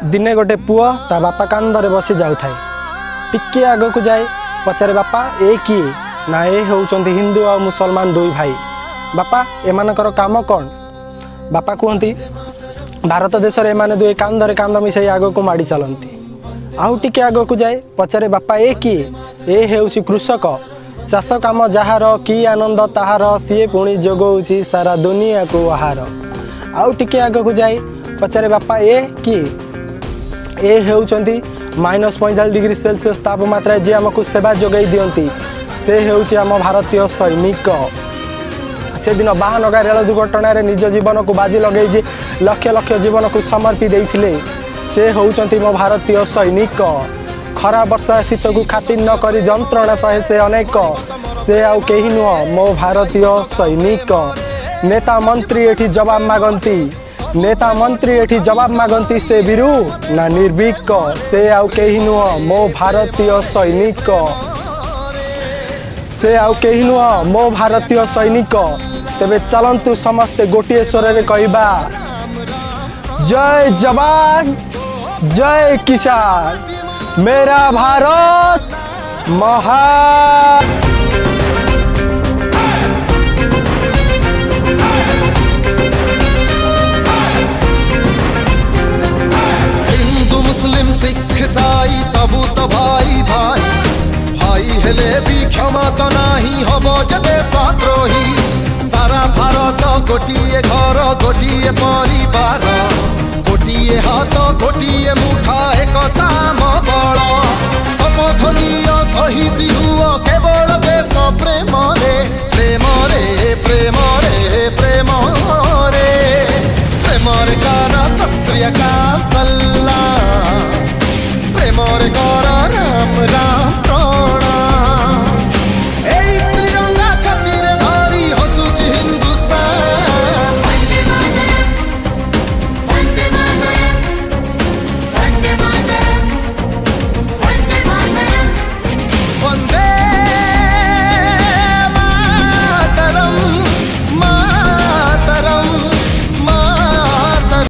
दिने गोटे पुआ ता बापा कांधरे बसी जाऊए टिके आग को जाए पचारे बापा ए किए ना ए होउचंती हिंदू और मुसलमान दुई भाई बापा एमानकर काम कौन बापा कहती भारत देश में एमाने दुई कांधरे कांध मिसाई आग को माड़ी चलती आउ टिके आग को जाए पचारे बापा ए किए ए हेउची कृषक चाष काम जार कि आनंद ताहार सी पुणी जोगौची सारा दुनिया को आहार आउ टिके आग को जाए पचारे बापा ए किए ए हेउचंती -45 डिग्री सेल्सियस तापमात्रा जी आमको सेवा जोगाई दियंती से हेउची आम भारतीय सैनिक से दिन बाहनगा रेल दुर्घटन निज जीवन को बाजी लगे लक्ष लक्ष जीवन को समर्पी देइथिले से होउचंती मो भारतीय सैनिक खरा वर्षा शीत को खातिर न करी जंत्रणा सहे से अनेक से आउ केही नुह मो भारतीय सैनिक नेता मंत्री एठी जवाब मागंती नेता मंत्री एठी जवाब मागंती से बिरु ना निर्भीक से आउ केही नुह मो भारतीय सैनिक से आउ केही नुह मो भारतीय सैनिक तेबे चलंतु समस्ते गोटे स्वर रे कहबा जय जवान जय किसान मेरा भारत महान। हिंदू मुस्लिम सिख ईसाई सबू तो भाई भाई भाई हेले भी क्षमा तो नाही हबो जे देशद्रोही सारा भारत गोटिए घर गोटिए परिवार गोटिए हाथ गोटिए मुठा एकता बल समधनीय शहीद हुओ केवल देश प्रेम रे प्रेम रे प्रेम रे प्रेम रे प्रेम रे कर सत श्री अकाल सल्ला प्रेम रे कर राम राम।